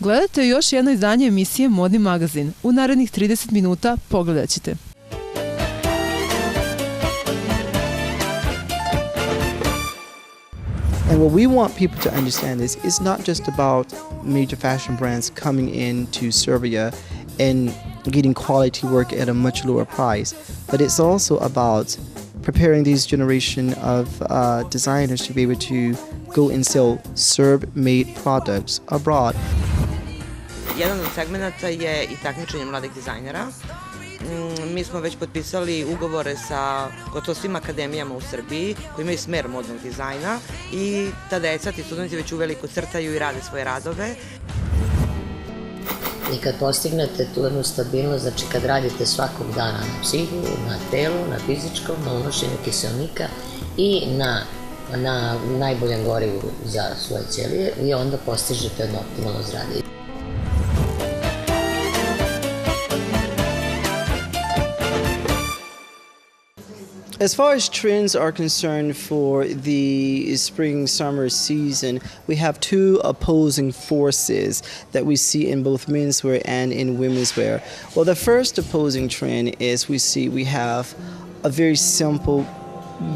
Gledajte još jedno izdanje emisije Modni magazin. U narednih 30 minuta pogledat ćete. And what we want people to understand is it's not just about major fashion brands coming into Serbia and getting quality work at a much lower price, but it's also about preparing this generation of designers to be able to go and sell Serb-made products abroad. Jedan od segmenata je i takmičenje mladih dizajnera. Mi smo već potpisali ugovore sa gotovo svim akademijama u Srbiji koji imaju smer modnog dizajna i ta deca, ti studenti već uveliko crtaju i rade svoje radove. I kad postignete tu jednu stabilnost, znači kad radite svakog dana na psihu, na telu, na fizičkom, na unošenju kiselnika i na najboljem gorivu za svoje ćelije, i onda postižete jedno optimalno zdravlje. As far as trends are concerned for the spring-summer season, we have two opposing forces that we see in both menswear and in women's wear. Well, the first opposing trend is we have a very simple,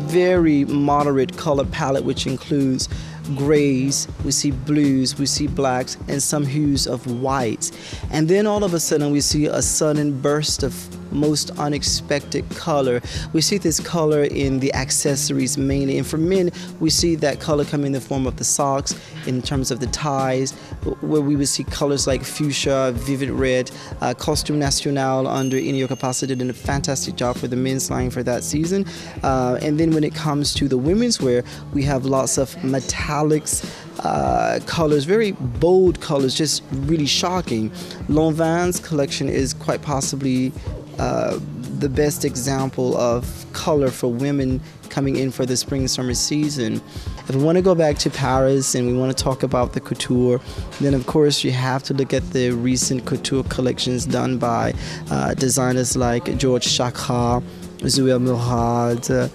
very moderate color palette, which includes grays, we see blues, we see blacks, and some hues of whites. And then all of a sudden we see a sudden burst of most unexpected color. We see this color in the accessories mainly, and for men we see that color come in the form of the socks, in terms of the ties, where we would see colors like fuchsia, vivid red. Costume Nacional under Inio Capacity did a fantastic job for the men's line for that season. And then when it comes to the women's wear, we have lots of metallics, colors, very bold colors, just really shocking. Lanvin's collection is quite possibly the best example of color for women coming in for the spring-summer season. If we want to go back to Paris and we want to talk about the couture, then of course you have to look at the recent couture collections done by designers like George Chakra, Zouel Murad,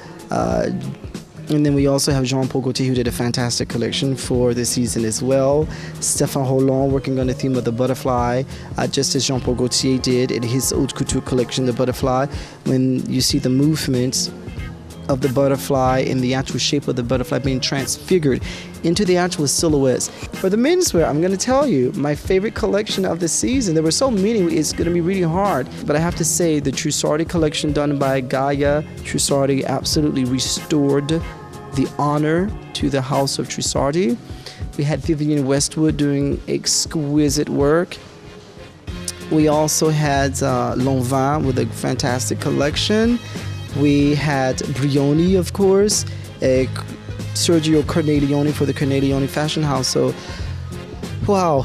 and then we also have Jean-Paul Gaultier, who did a fantastic collection for the season as well. Stéphane Rolland working on the theme of the butterfly, just as Jean-Paul Gaultier did in his haute couture collection, the butterfly. When you see the movements of the butterfly and the actual shape of the butterfly being transfigured into the actual silhouettes. For the menswear, I'm going to tell you, my favorite collection of the season, there were so many, it's going to be really hard. But I have to say, the Trussardi collection done by Gaia Trussardi absolutely restored the honor to the house of Trussardi. We had Vivienne Westwood doing exquisite work. We also had Lanvin with a fantastic collection. We had Brioni, of course, Sergio Cornelioni for the Cornelioni Fashion House. So, wow.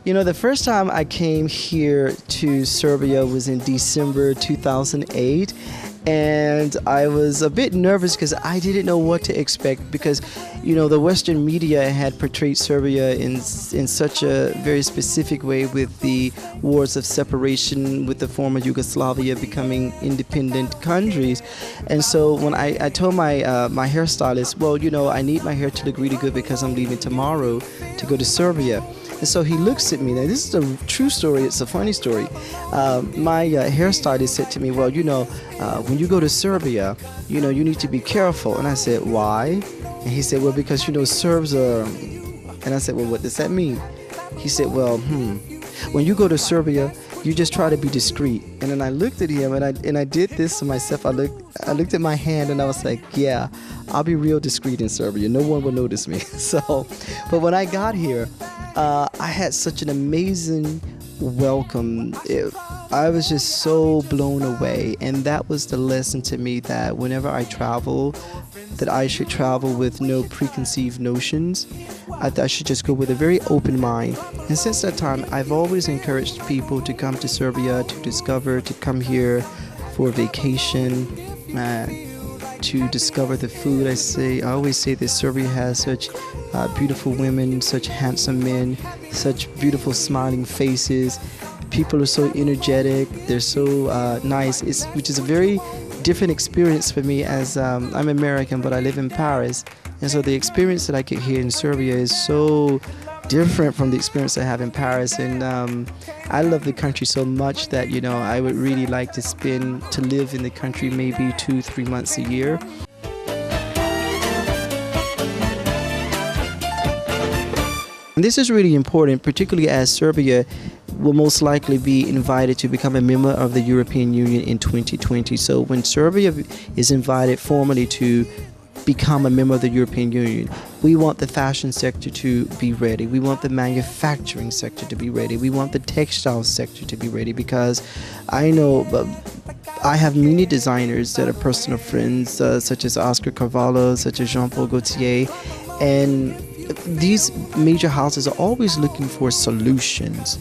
You know, the first time I came here to Serbia was in December 2008. And I was a bit nervous because I didn't know what to expect, because, you know, the Western media had portrayed Serbia in such a very specific way, with the wars of separation with the former Yugoslavia becoming independent countries. And so when I told my hairstylist, well, you know, I need my hair to look really good because I'm leaving tomorrow to go to Serbia. And so he looks at me. Now, this is a true story. It's a funny story. My hairstylist said to me, well, you know, when you go to Serbia, you know, you need to be careful. And I said, why? And he said, well, because, you know, Serbs are... And I said, well, what does that mean? He said, well, when you go to Serbia, you just try to be discreet. And then I looked at him, and I did this to myself. I looked at my hand, and I was like, yeah, I'll be real discreet in Serbia. No one will notice me. So, but when I got here, I had such an amazing welcome. I was just so blown away, and that was the lesson to me, that whenever I travel, that I should travel with no preconceived notions. I should just go with a very open mind. And since that time, I've always encouraged people to come to Serbia, to discover, to come here for vacation, to discover the food. I always say that Serbia has such beautiful women, such handsome men, such beautiful smiling faces. People are so energetic, they're so nice, which is a very different experience for me as I'm American, but I live in Paris. And so the experience that I get here in Serbia is so different from the experience I have in Paris. And I love the country so much that, you know, I would really like to live in the country maybe 2-3 months a year. And this is really important, particularly as Serbia will most likely be invited to become a member of the European Union in 2020. So when Serbia is invited formally to become a member of the European Union, we want the fashion sector to be ready. We want the manufacturing sector to be ready. We want the textile sector to be ready, because I know I have many designers that are personal friends, such as Oscar Carvalho, such as Jean-Paul Gaultier, and these major houses are always looking for solutions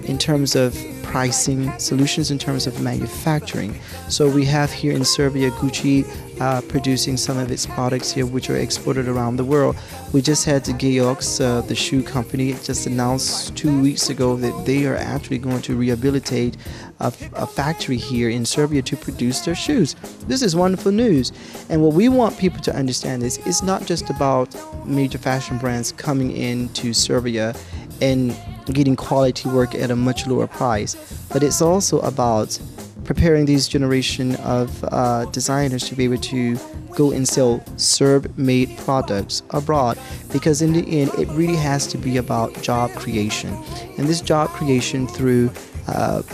in terms of pricing, solutions in terms of manufacturing. So we have here in Serbia Gucci producing some of its products here, which are exported around the world. We just had the Georgs, the shoe company, just announced 2 weeks ago that they are actually going to rehabilitate a factory here in Serbia to produce their shoes. This is wonderful news. And what we want people to understand is it's not just about major fashion brands coming into Serbia and getting quality work at a much lower price, but it's also about preparing these generation of designers to be able to go and sell Serb-made products abroad, because in the end it really has to be about job creation, and this job creation through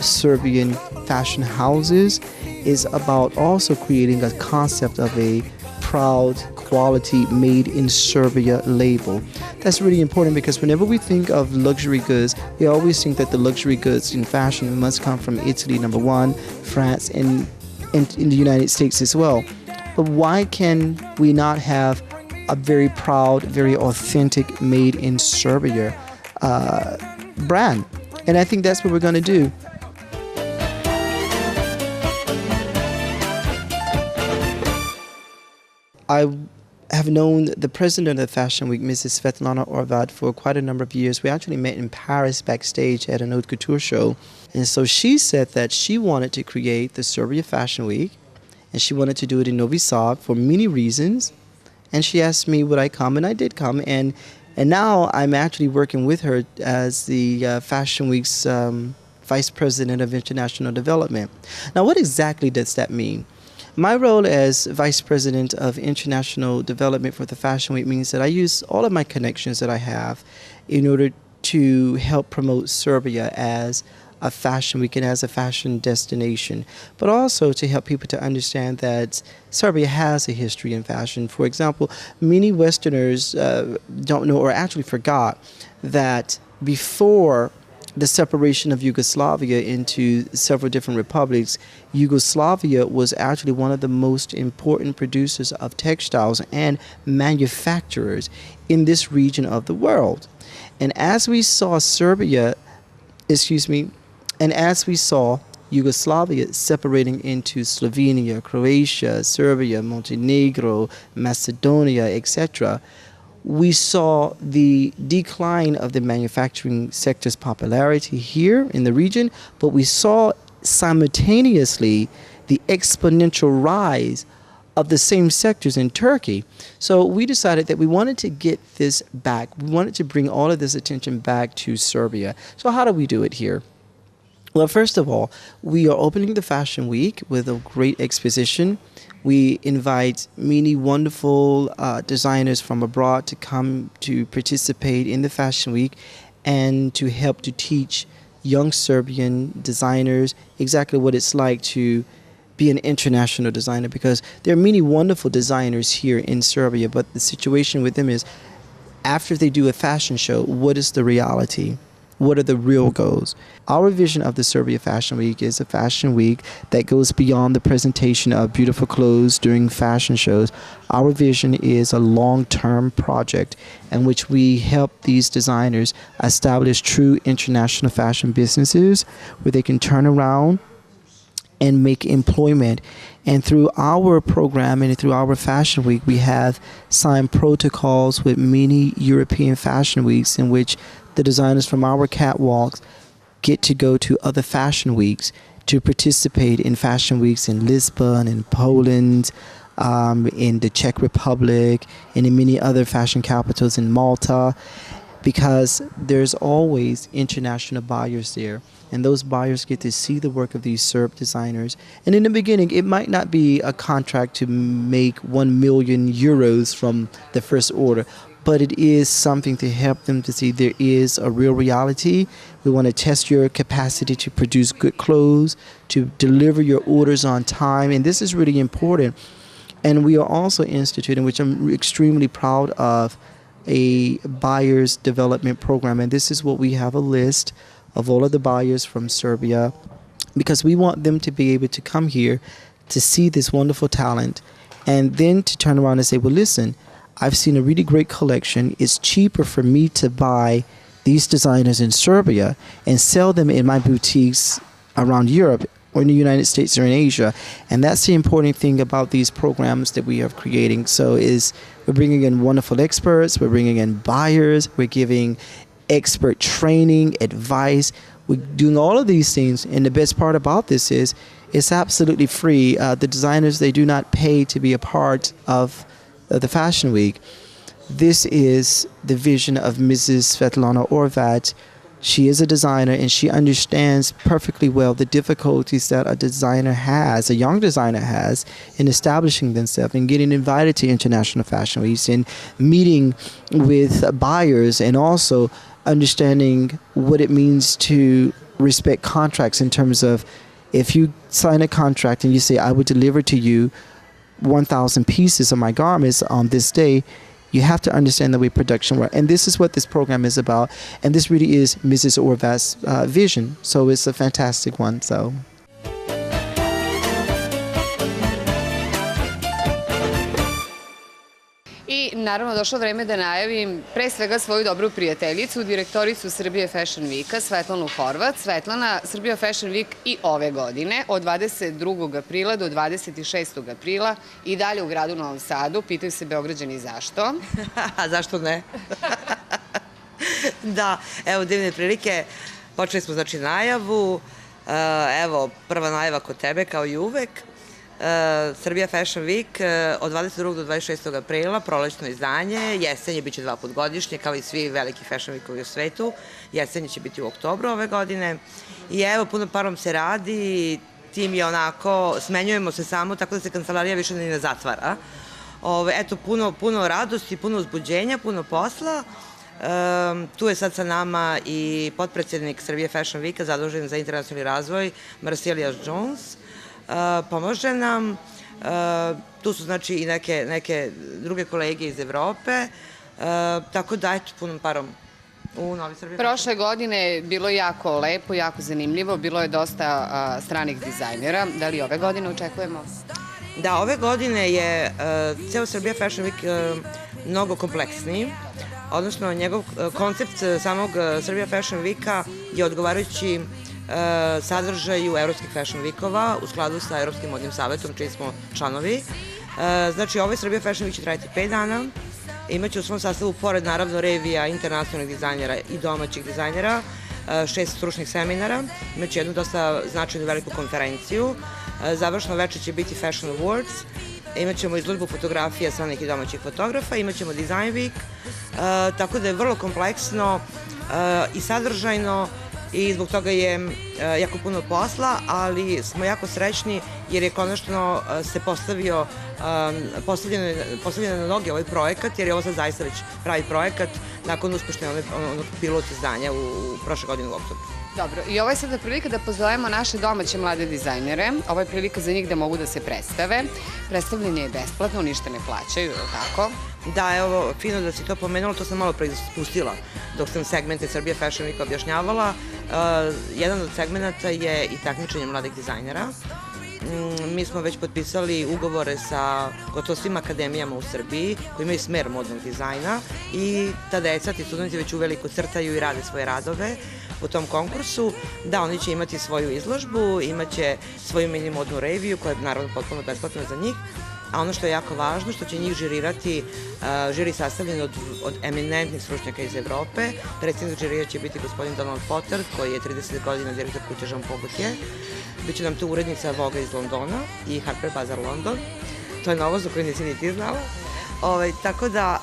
Serbian fashion houses is about also creating a concept of a proud quality made in Serbia label. That's really important, because whenever we think of luxury goods, we always think that the luxury goods in fashion must come from Italy, number one, France, and in the United States as well. But why can we not have a very proud, very authentic made in Serbia brand? And I think that's what we're going to do. I have known the president of the Fashion Week, Mrs. Svetlana Orvat, for quite a number of years. We actually met in Paris backstage at an haute couture show. And so she said that she wanted to create the Serbia Fashion Week, and she wanted to do it in Novi Sad for many reasons. And she asked me would I come, and I did come. And now I'm actually working with her as the Fashion Week's Vice President of International Development. Now, what exactly does that mean? My role as Vice President of International Development for the Fashion Week means that I use all of my connections that I have in order to help promote Serbia as a fashion week and as a fashion destination, but also to help people to understand that Serbia has a history in fashion. For example, many Westerners don't know, or actually forgot, that before the separation of Yugoslavia into several different republics, Yugoslavia was actually one of the most important producers of textiles and manufacturers in this region of the world. And as we saw Yugoslavia separating into Slovenia, Croatia, Serbia, Montenegro, Macedonia, etc., we saw the decline of the manufacturing sector's popularity here in the region, but we saw simultaneously the exponential rise of the same sectors in Turkey. So we decided that we wanted to get this back. We wanted to bring all of this attention back to Serbia. So how do we do it here? Well, first of all, we are opening the Fashion Week with a great exposition. We invite many wonderful designers from abroad to come to participate in the Fashion Week and to help to teach young Serbian designers exactly what it's like to be an international designer, because there are many wonderful designers here in Serbia, but the situation with them is after they do a fashion show, what is the reality? What are the real goals? Our vision of the Serbia Fashion Week is a fashion week that goes beyond the presentation of beautiful clothes during fashion shows. Our vision is a long-term project in which we help these designers establish true international fashion businesses where they can turn around and make employment. And through our program and through our Fashion Week, we have signed protocols with many European fashion weeks in which the designers from our catwalks get to go to other fashion weeks to participate in fashion weeks in Lisbon, in Poland, in the Czech Republic, and in many other fashion capitals in Malta, because there's always international buyers there. And those buyers get to see the work of these Serb designers. And in the beginning, it might not be a contract to make 1 million euros from the first order, but it is something to help them to see there is a real reality. We want to test your capacity to produce good clothes, to deliver your orders on time, and this is really important. And we are also instituting, which I'm extremely proud of, a buyers development program. And this is what we have a list of all of the buyers from Serbia, because we want them to be able to come here to see this wonderful talent and then to turn around and say, well, listen, I've seen a really great collection. It's cheaper for me to buy these designers in Serbia and sell them in my boutiques around Europe or in the United States or in Asia. And that's the important thing about these programs that we are creating. So we're bringing in wonderful experts, we're bringing in buyers, we're giving expert training, advice. We're doing all of these things. And the best part about this is it's absolutely free. The designers, they do not pay to be a part of the Fashion Week. This is the vision of Mrs. Svetlana Orvat. She is a designer, and she understands perfectly well the difficulties that a designer has, a young designer has, in establishing themselves and getting invited to international fashion weeks and meeting with buyers, and also understanding what it means to respect contracts in terms of, if you sign a contract and you say, I will deliver to you 1,000 pieces of my garments on this day, you have to understand the way production works. And this is what this program is about. And this really is Mrs. Orvat's vision. So it's a fantastic one. So. I naravno došlo vreme da najavim pre svega svoju dobru prijateljicu, direktoricu Srbije Fashion Weeka, Svetlanu Horvat. Svetlana, Srbija Fashion Week i ove godine, od 22. aprila do 26. aprila i dalje u gradu Novom Sadu. Pitaju se Beograđani zašto. A zašto ne? Da, evo divne prilike. Počeli smo znači najavu. Evo, prva najava kod tebe kao i uvek. Srbija Fashion Week od 22. do 26. aprila, prolećno izdanje, jesenje biće 2 put godišnje, kao i svi veliki Fashion Weekovi u svetu. Jesenje će biti u oktobru ove godine. I evo, puno parom se radi, tim je onako, smenjujemo se samo, tako da se kancelarija više ni ne zatvara. Eto, puno radosti, puno uzbuđenja, puno posla. Tu je sad sa nama i potpredsjednik Srbije Fashion Weeka, zadužen za internacionalni razvoj, Marcellous pomaže nam. Tu su znači i neke druge kolege iz Evrope, tako da eto, punom parom u Novi Srbiji. Prošle godine bilo jako lepo, jako zanimljivo, bilo je dosta stranih dizajnera. Da li ove godine očekujemo? Da, ove godine je ceo Srbija Fashion Week mnogo kompleksniji, odnosno njegov koncept samog Srbija Fashion Weeka je odgovarajući sadržaju evropskih Fashion Weekova u skladu sa Evropskim modnim savetom, čiji smo članovi. Znači, ovaj Srbija Fashion Week će trajati 5 dana. Imaće u svom sastavu, pored naravno revija internacionalnih dizajnera i domaćih dizajnera, 6 stručnih seminara. Imaće jednu dosta značajnu veliku konferenciju. Završno večer će biti Fashion Awards. Imaćemo izložbu fotografija stranih i domaćih fotografa. Imaćemo Design Week. Tako da je vrlo kompleksno i sadržajno, i zbog toga je jako puno posla, ali smo jako srećni jer je konačno se postavljeno na noge ovaj projekat, jer je ovo sad zaista već pravi projekat nakon uspešne onog pilot izdanja u prošle godine u oktobru. Dobro, i ovo je sada prilika da pozovemo naše domaće mlade dizajnere. Ovo je prilika za njih da mogu da se predstave. Predstavljanje je besplatno, ništa ne plaćaju, tako? Da, evo, fino da si to pomenula, to sam malo spustila dok sam segmente Srbije Fashion Week objašnjavala. Jedan od segmenta je i takmičenje mladih dizajnera. Mi smo već potpisali ugovore sa gotovo svim akademijama u Srbiji koji imaju smer modnog dizajna i ta deca, ti studenti već uveliko crtaju i rade svoje radove u tom konkursu. Da, oni će imati svoju izložbu, imaće svoju mini modnu reviju koja je naravno potpuno besplatna za njih a ono što je jako važno, što će njih žirirati žiri sastavljen od eminentnih stručnjaka iz Evrope. Predsjednik žirija će biti gospodin Donald Potter, koji je 30 godina direktor kuće Jean Paul Gaultier. Biće nam tu urednica Voga iz Londona i Harper Bazaar London. To je novost za koju nisi ni ti znala. Tako da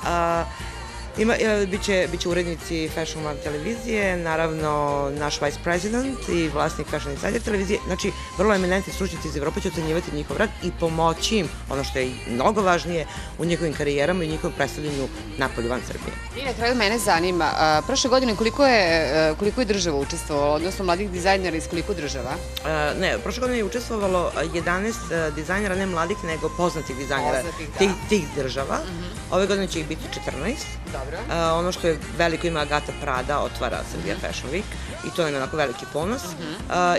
biće urednici Fashion One televizije, naravno naš vice president i vlasnik Fashion Insider televizije. Znači, vrlo eminentni stručnjaci iz Evrope će ocenjivati njihov rad i pomoći im, ono što je mnogo važnije, u njihovim karijerama i njihovom predstavljanju napolju van Srbije. I na kraju mene zanima, prošle godine koliko je država učestvovala, odnosno mladih dizajnera iz koliko država? Ne, prošle godine je učestvovalo 11 dizajnera, ne mladih, nego poznatih dizajnera tih država. Ove godine će ih biti 14. Ono što je veliko ima Agata Prada, otvara Srbija Fashion Week i to nam je onako veliki ponos.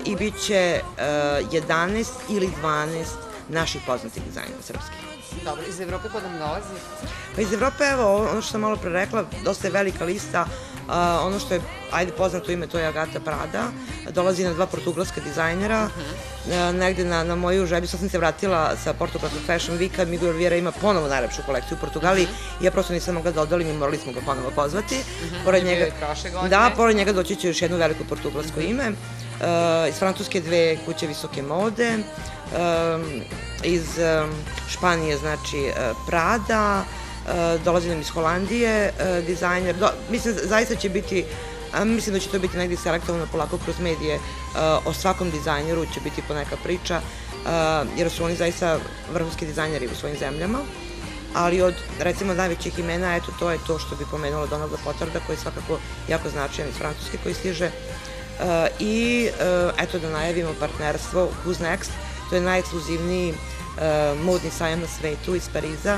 I bit će 11 ili 12 naših poznatih dizajnera srpskih. Dobro, iz Evrope kod nam dolazi? Pa iz Evrope, evo, ono što sam malo pre rekla, dosta je velika lista. Ono što je, ajde, poznato ime, to je Agata Prada. Dolazi na 2 portugalska dizajnera. Negde na moju želju, sad sam se vratila sa portugalskog Fashion Weeka, Miguel Vieira ima ponovo najlepšu kolekciju u Portugaliji i ja prosto nisam mogla da odolim i morali smo ga ponovo pozvati. Bio je prošle godine. Da, pored njega doći će još jedno veliko portugalsko ime. Iz Francuske 2 kuće visoke mode, iz Španije, znači, Prada, dolazi nam iz Holandije dizajner. Mislim, zaista će biti, mislim da će to biti negdje selektovano polako kroz medije, o svakom dizajneru će biti poneka priča, jer su oni zaista vrhunski dizajneri u svojim zemljama, ali od, recimo, najvećih imena, eto, to je to što bi pomenulo Donalda Potterda, koji je svakako jako značajan iz Francuske, koji stiže. I, eto, da najavimo partnerstvo Who's Next, to je najekskluzivniji modni sajam na svetu iz Pariza.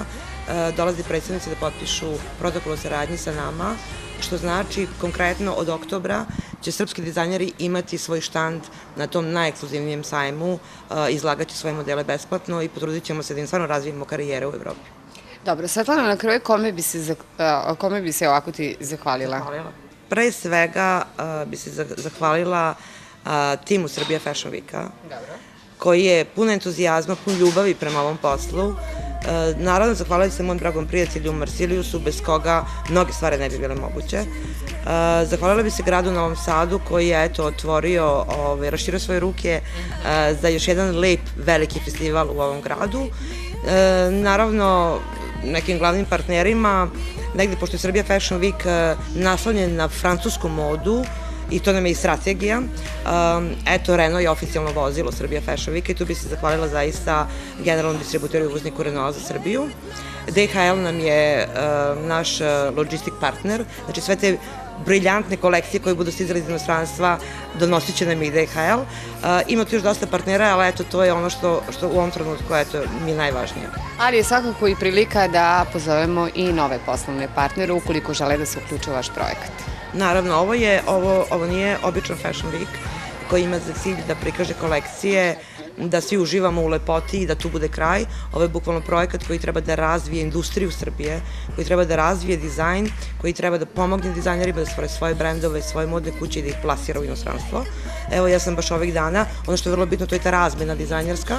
Dolazi predstavnici da potpišu protokol o saradnji sa nama, što znači konkretno od oktobra će srpski dizajneri imati svoj štand na tom najekskluzivnijem sajmu, izlagati svoje modele besplatno i potrudit ćemo se da im stvarno razvijemo karijere u Evropi. Dobro, Svetlana, na kraju kome bi se ovako ti zahvalila? Pre svega bi se zahvalila timu Srbija Fashion Weeka, koji je pun entuzijazma, pun ljubavi prema ovom poslu. Naravno, zahvalila se mom dragom prijatelju Marcellusu, bez koga mnoge stvari ne bi bile moguće. Zahvalila bi se gradu Novom Sadu, koji je, eto, otvorio, raširio svoje ruke za još jedan lep, veliki festival u ovom gradu. Naravno, nekim glavnim partnerima, negde, pošto je Srbija Fashion Week naslonjen na francusku modu, i to nam je i strategija. Eto, Renault je oficijalno vozilo Srbija Fashion Week i tu bi se zahvalila zaista generalnom distributeru i uvozniku Renault za Srbiju. DHL nam je naš logistik partner, znači sve te briljantne kolekcije koje budu stizali iz inostranstva donosit će nam i DHL. Ima tu još dosta partnera, ali eto, to je ono što u ovom trenutku mi je najvažnije. Ali je svakako i prilika da pozovemo i nove poslovne partnere ukoliko žele da se uključe u vaš projekat. Naravno, ovo nije običan Fashion Week koji ima za cilj da prikaže kolekcije, da svi uživamo u lepoti i da tu bude kraj. Ovo je bukvalno projekat koji treba da razvije industriju Srbije, koji treba da razvije dizajn, koji treba da pomogne dizajnerima da stvore svoje brendove, svoje modne kuće i da ih plasira u inostranstvo. Evo, ja sam baš ovih dana, ono što je vrlo bitno, to je ta razmena dizajnerska,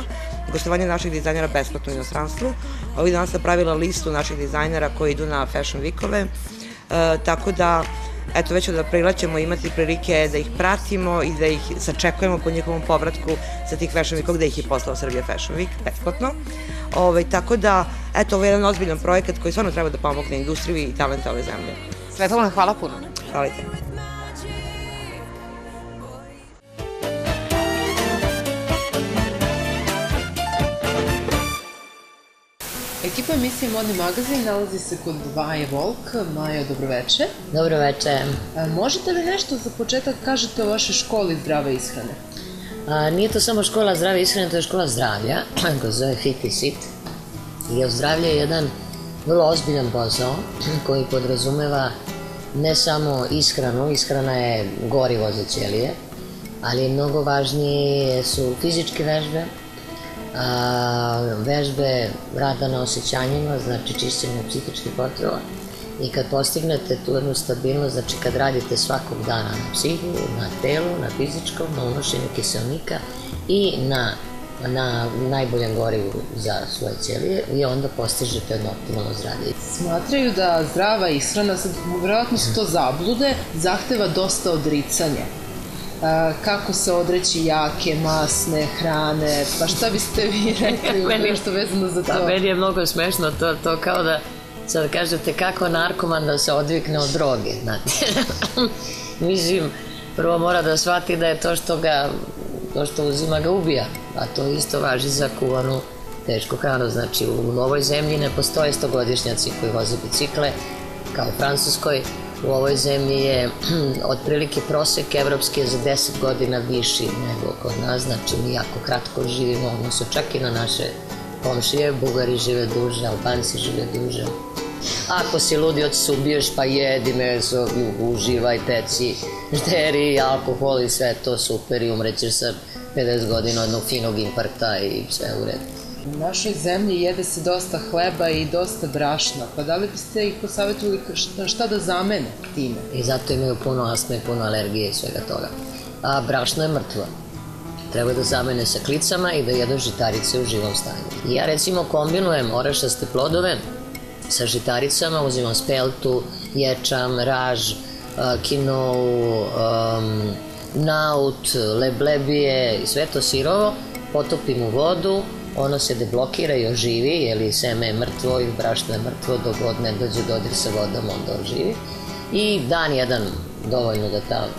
gostovanje naših dizajnera besplatno u inostranstvu. Ovih dana sam pravila listu naših dizajnera koji idu na Fashion Weekove, tako da eto, već od aprila ćemo imati prilike da ih pratimo i da ih sačekujemo po njihovom povratku sa tih Fashion Weekova, gde ih je poslao Srbija Fashion Week, besplatno. Tako da, eto, ovo je jedan ozbiljan projekat koji stvarno treba da pomogne industriji i talenta ove zemlje. Svetlana, hvala puno. Hvala i tebi. Ekipa emisije Modni magazin nalazi se kod Vaje Volk. Majo, dobroveče. Dobroveče. Možete li nešto za početak kažete o vašoj školi zdrave ishrane? Nije to samo škola zdrave ishrane, to je škola zdravlja, koja zove Fit i Sit. Jer zdravlje je jedan vrlo ozbiljan posao koji podrazumeva ne samo ishranu, ishrana je gorivo za ćelije, ali mnogo važnije su fizičke vežbe, vežbe rada na osjećanjima, znači čišćenje psihičkih potreba. I kad postignete tu jednu stabilnost, znači kad radite svakog dana na psihu, na telu, na fizičkom, na unošenju kiselnika i na na najboljem gorivu za svoje ćelije i onda postižete jedno optimalno zdravlje. Smatraju da zdrava ishrana, vjerojatno su to zablude, zahteva dosta odricanja. Kako se odreći jake, masne hrane, pa šta biste vi rekli nešto vezano za to? Meni je mnogo smešno to kao da sad kažete kako narkoman da se odvikne od droge, znate. Mislim, prvo mora da shvati da je to što uzima ga ubija, a to isto važi za kuvanu tešku hranu. Znači, u ovoj zemlji ne postoje 100-godišnjaci koji voze bicikle, kao u Francuskoj. U ovoj zemlji je otprilike prosek evropski za 10 godina viši nego kod nas, znači mi jako kratko živimo, odnosno čak i na naše komšije, Bugari žive duže, Albanci žive duže. Ako si ludi, hoće se ubiješ, pa jedi meso, uživaj, peci, žderi, alkohol i sve to super i umrećeš sa 50 godina jednog finog infarkta i sve u redu. U našoj zemlji jede se dosta hleba i dosta brašna, pa da li biste ih posavjetovali šta da zamene time? I zato imaju puno astme i puno alergije i svega toga. A brašno je mrtvo. Treba da zamene sa klicama i da jedu žitarice u živom stanju. Ja recimo kombinujem orešaste plodove sa žitaricama, uzimam speltu, ječam, raž, kinovu, naut, leblebije i sve to sirovo, potopim u vodu, ono se deblokira i oživi, jer seme je mrtvo i brašno je mrtvo, dok god ne dođe dodir sa vodom, onda oživi. I dan jedan dovoljno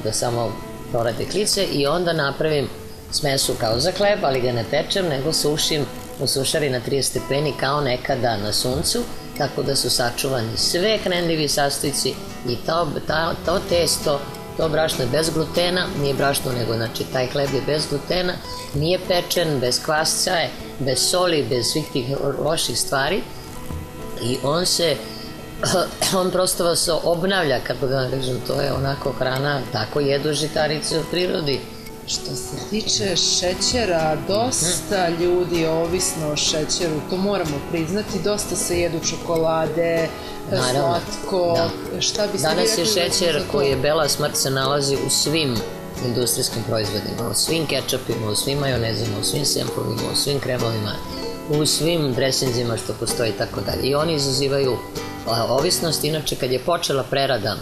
da samo prorade klice i onda napravim smesu kao za hleb, ali ga ne pečem, nego sušim u sušari na 30 stepeni kao nekada na suncu, tako da su sačuvani sve hranljivi sastojci i to testo, to brašno je bez glutena, nije brašno nego, znači, taj hleb je bez glutena, nije pečen, bez kvasca je, bez soli, bez svih tih loših stvari i on prosto vas obnavlja, kako da vam kažem, to je onako hrana, tako jedu žitarice u prirodi. Što se tiče šećera, dosta ljudi je ovisno o šećeru, to moramo priznati, dosta se jedu čokolade, slatko, šta biste vi rekli? Danas je šećer koji je bela smrt se nalazi u svim industrijskim proizvodima, u svim kečapima, u svim majonezima, u svim sempovima, u svim kremovima, u svim dresinzima što postoji i tako dalje. I oni izazivaju ovisnost, inače kad je počela prerada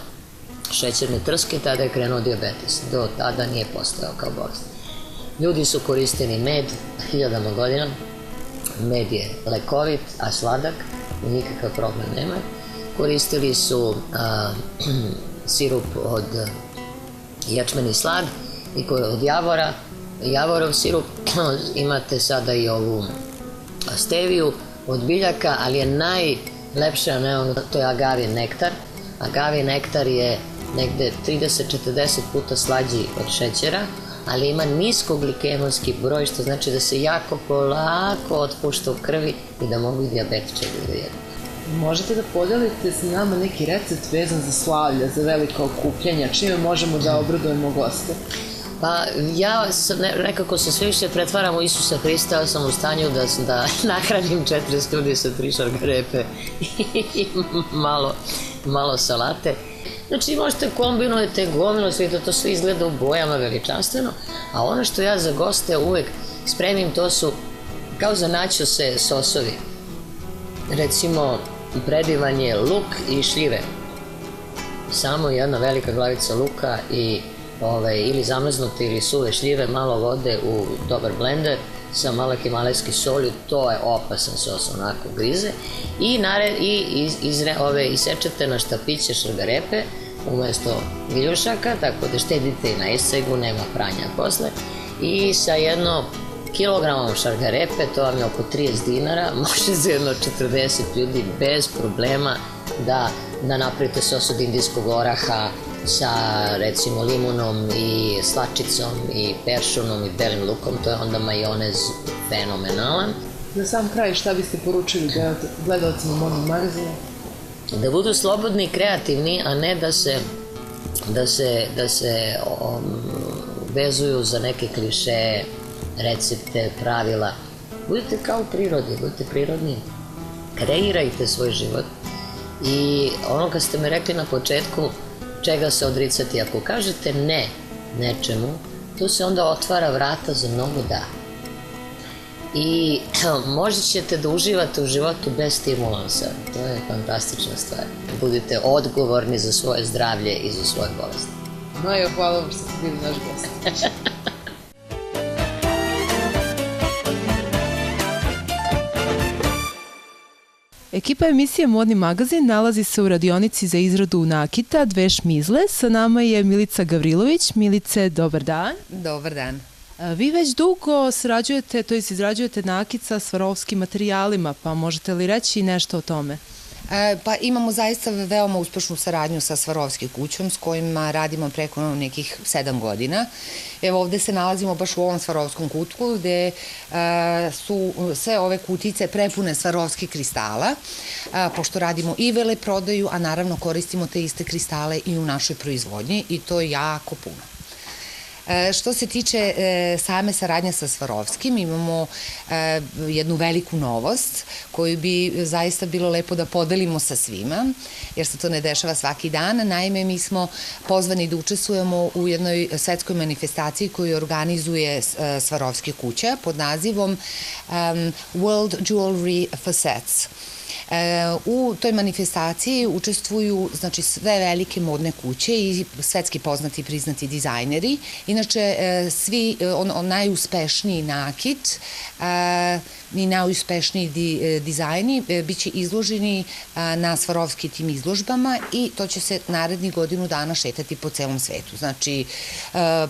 šećerne trske, tada je krenuo dijabetes. Do tada nije postojao kao bolest. Ljudi su koristili med 1000 godina. Med je lekovit, a sladak, nikakav problem nema. Koristili su sirup od ječmeni slad i od javora, javorov sirup. Imate sada i ovu steviju od biljaka, ali je najlepša, to je agavin nektar. Agavin nektar je negde 30-40 puta slađi od šećera, ali ima niskoglikemijski broj, što znači da se jako polako otpušta u krvi i da mogu i dijabetičari da jedu. Možete da podelite s nama neki recept vezan za slavlje, za velika okupljanja, čime možemo da obradujemo goste? Pa ja nekako se sve više pretvaram u Isusa Hrista, ali sam u stanju da nahranim 40 ljudi sa 3 šargarepe i malo salate. Znači možete kombinujete gomilu sveta, to sve izgleda u bojama veličanstveno, a ono što ja za goste uvek spremim, to su kao za načose sosovi. Recimo predivan je luk i šljive. Samo jedna velika glavica luka i ili zamrznute ili suve šljive, malo vode u dobar blender sa malo himalajske soli, to je opasan sos, onako grize. I isečete na štapiće šargarepe umesto viljušaka, tako da štedite i na esegu, nema pranja posle. I sa jedno kilogramom šargarepe, to vam je oko 30 dinara, može za jedno 40 ljudi bez problema da napravite sos od indijskog oraha sa recimo limunom i slačicom i peršunom i belim lukom, to je onda majonez fenomenalan. Za sam kraj, šta biste poručili gledalcima Modnog magazina? Da budu slobodni i kreativni, a ne da se vezuju za neke kliše, recepte, pravila. Budite kao u prirodi, budite prirodni, kreirajte svoj život. I ono kad ste me rekli na početku, čega se odricati, ako kažete ne nečemu, to se onda otvara vrata za mnogo da. i možda ćete da uživate u životu bez stimulansa. To je fantastična stvar. Budite odgovorni za svoje zdravlje i za svoje bolesti. Majo, hvala vam što ste bili naš gost. Ekipa emisije Modni magazin nalazi se u radionici za izradu nakita Dve šmizle. Sa nama je Milica Gavrilović. Milice, dobar dan. Dobar dan. Vi već dugo sarađujete, to jest izrađujete nakit sa svarovskim materijalima, pa možete li reći nešto o tome? Pa imamo zaista veoma uspešnu saradnju sa Svarovskim kućom s kojima radimo preko nekih 7 godina. Evo ovde se nalazimo baš u ovom Svarovskom kutku gde su sve ove kutice prepune Svarovskih kristala, pošto radimo i veleprodaju, a naravno koristimo te iste kristale i u našoj proizvodnji i to je jako puno. Što se tiče same saradnje sa Svarovskim, imamo jednu veliku novost koju bi zaista bilo lepo da podelimo sa svima, jer se to ne dešava svaki dan. Naime, mi smo pozvani da učestvujemo u jednoj svetskoj manifestaciji koju organizuje Svarovski kuća pod nazivom World Jewelry Facets. U toj manifestaciji učestvuju sve velike modne kuće i svetski poznati i priznati dizajneri. Inače, svi najuspešniji nakit i najuspešniji dizajni biće izloženi na Svarovski tim izložbama i to će se narednih godinu dana šetati po celom svetu. Znači,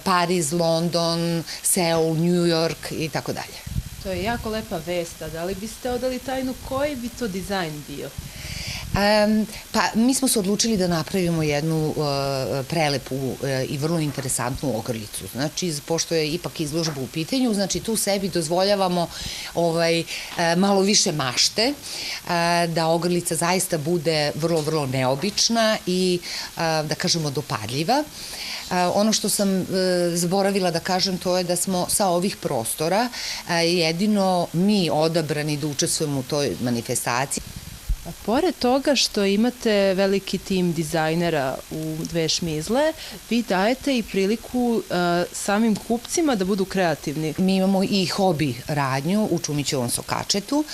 Pariz, London, Seul, New York i tako dalje. To je jako lepa vesta. Da li biste odali tajnu koji bi to dizajn bio? Pa mi smo se odlučili da napravimo jednu prelepu i vrlo interesantnu ogrlicu. Znači, pošto je ipak izložba u pitanju, znači tu sebi dozvoljavamo malo više mašte, da ogrlica zaista bude vrlo, vrlo neobična i, da kažemo, dopadljiva. Ono što sam zaboravila da kažem, to je da smo sa ovih prostora jedino mi odabrani da učestvujemo u toj manifestaciji. Pored toga što imate veliki tim dizajnera u Dve šmizle, vi dajete i priliku samim kupcima da budu kreativni. Mi imamo i hobi radnju u Čumićevom Sokačetu,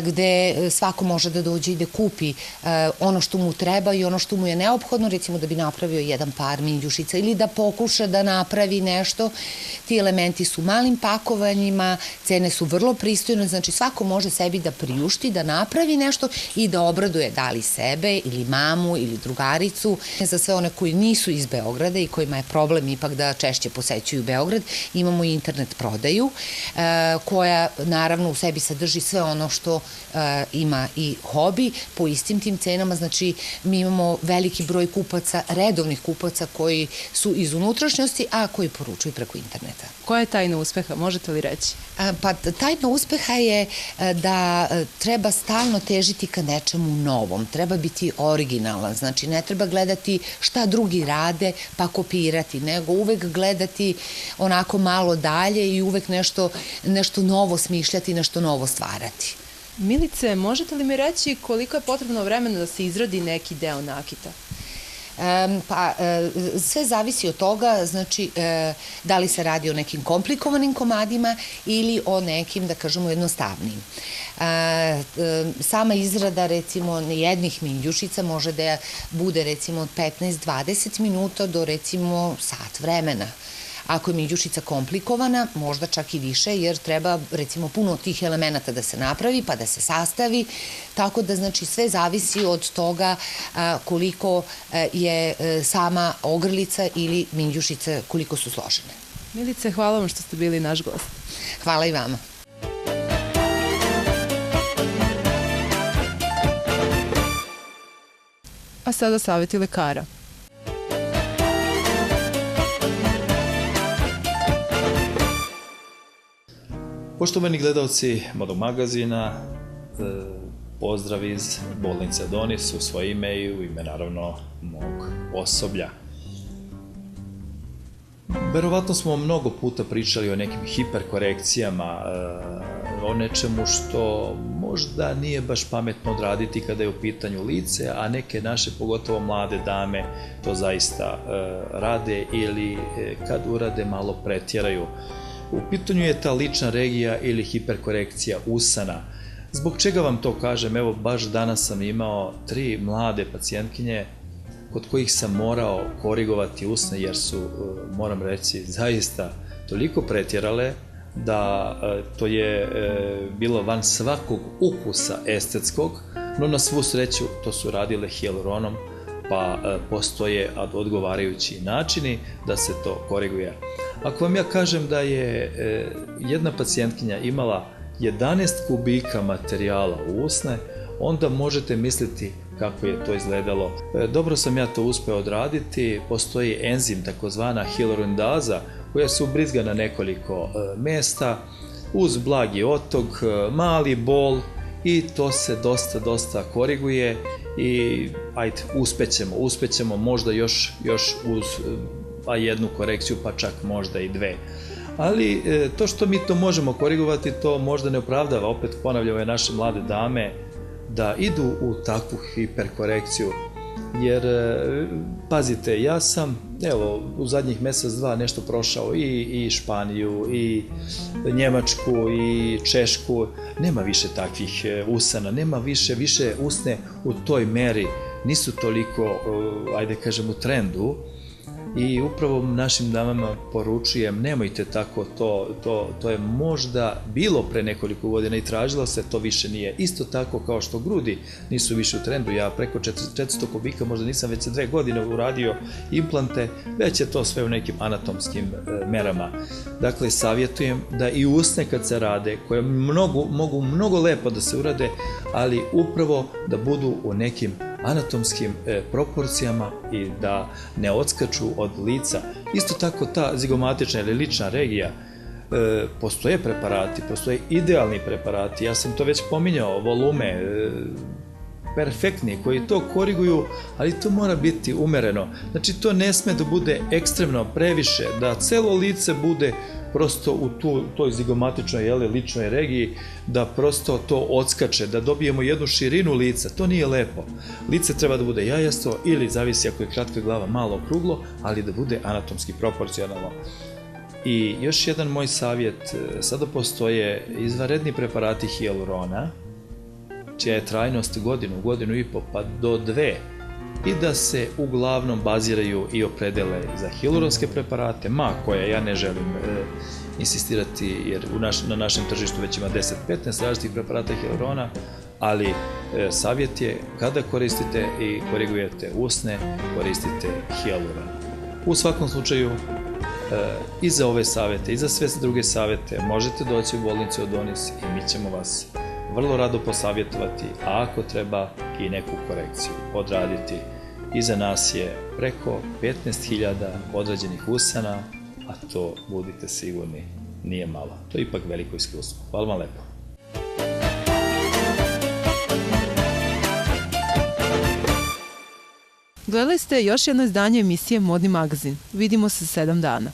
gde svako može da dođe i da kupi ono što mu treba i ono što mu je neophodno, recimo da bi napravio jedan par minđušica ili da pokuša da napravi nešto. Ti elementi su malim pakovanjima, cene su vrlo pristojne, znači svako može sebi da priušti, da napravi nešto i da obraduje da li sebe ili mamu ili drugaricu. Za sve one koji nisu iz Beograda i kojima je problem ipak da češće posećuju Beograd, imamo i internet prodaju koja naravno u sebi sadrži sve ono što ima i hobi po istim tim cenama. Znači mi imamo veliki broj kupaca, redovnih kupaca koji su iz unutrašnjosti, a koji poručuju preko interneta. Koja je tajna uspeha, možete li reći? Pa tajna uspeha je da treba stalno težiti ka nečemu novom, treba biti originalan, znači ne treba gledati šta drugi rade pa kopirati, nego uvek gledati onako malo dalje i uvek nešto novo smišljati, nešto novo stvarati. Milice, možete li mi reći koliko je potrebno vremena da se izradi neki deo nakita? Pa sve zavisi od toga, znači da li se radi o nekim komplikovanim komadima ili o nekim, da kažemo, jednostavnim. Sama izrada recimo jednih minđušica može da bude recimo od 15-20 minuta do recimo sat vremena. Ako je minđušica komplikovana, možda čak i više, jer treba recimo puno tih elemenata da se napravi, pa da se sastavi, tako da znači sve zavisi od toga koliko je sama ogrlica ili minđušica, koliko su složene. Milice, hvala vam što ste bili naš gost. Hvala i vama. A sada savjeti lekara. Poštovani gledalci Modnog magazina, pozdrav iz bolnice Donis u svoje ime i u ime naravno mog osoblja. Verovatno smo mnogo puta pričali o nekim hiperkorekcijama, o nečemu što možda nije baš pametno odraditi kada je u pitanju lice, a neke naše, pogotovo mlade dame, to zaista rade ili kad urade malo pretjeraju. U pitanju je ta lična regija ili hiperkorekcija usana. Zbog čega vam to kažem? Evo, baš danas sam imao 3 mlade pacijentkinje kod kojih sam morao korigovati usne jer su, moram reći, zaista toliko pretjerale da to je bilo van svakog ukusa estetskog, no na svu sreću to su radile hijaluronom, pa postoje odgovarajući načini da se to koriguje. Ako vam ja kažem da je jedna pacijentkinja imala 11 kubika materijala u usne, onda možete misliti kako je to izgledalo. Dobro sam ja to uspeo odraditi, postoji enzim, takozvana hijalurondaza, koja se ubrizga na nekoliko mesta, uz blagi otok, mali bol i to se dosta koriguje i ajde, uspećemo možda još uz jednu korekciju, pa čak možda i 2. Ali to što mi to možemo korigovati, to možda ne opravdava, opet ponavljam, ove naše mlade dame da idu u takvu hiperkorekciju, jer pazite, ja sam evo u zadnjih mjesec, 2 nešto prošao i Španiju, i Njemačku, i Češku, nema više takvih usana, nema više usne u toj meri, nisu toliko, ajde kažem, u trendu. I upravo našim damama poručujem, nemojte tako, to je možda bilo pre nekoliko godina i tražilo se, to više nije. Isto tako kao što grudi nisu više u trendu, ja preko 400 kubika možda nisam već 2 godine uradio implante, već je to sve u nekim anatomskim merama. Dakle, savjetujem da i usne kad se rade, koje mogu mnogo lepo da se urade, ali upravo da budu u nekim anatomskim proporcijama i da ne odskaču od lica. Isto tako ta zigomatična ili lična regija, postoje preparati, postoje idealni preparati, ja sam to već pominjao, volume, perfektni, koji to koriguju, ali to mora biti umereno. Znači, to ne sme da bude ekstremno previše, da celo lice bude prosto u toj zigomatičnoj ličnoj regiji, da prosto to odskače, da dobijemo jednu širinu lica, to nije lepo. Lice treba da bude jajasto ili, zavisi ako je kratka glava, malo okruglo, ali da bude anatomski proporcionalno. I još jedan moj savjet, sada postoje izvanredni preparati hijalurona, čija je trajnost godinu i po, pa do 2, i da se uglavnom baziraju i opredele za hijaluronske preparate, koje ja ne želim insistirati, jer na našem tržištu već ima 10-15 različitih preparata hijalurona, ali savjet je kada koristite i korigujete usne, koristite hijaluron. U svakom slučaju, i za ove savjete i za sve druge savjete možete doći u bolnicu Adonis i mi ćemo vas vrlo rado posavjetovati, a ako treba i neku korekciju odraditi. Iza nas je preko 15.000 odrađenih usana, a to, budite sigurni, nije malo. To je ipak veliko iskustvo. Hvala vam lepo. Gledali ste još jedno izdanje emisije Modni magazin. Vidimo se 7 dana.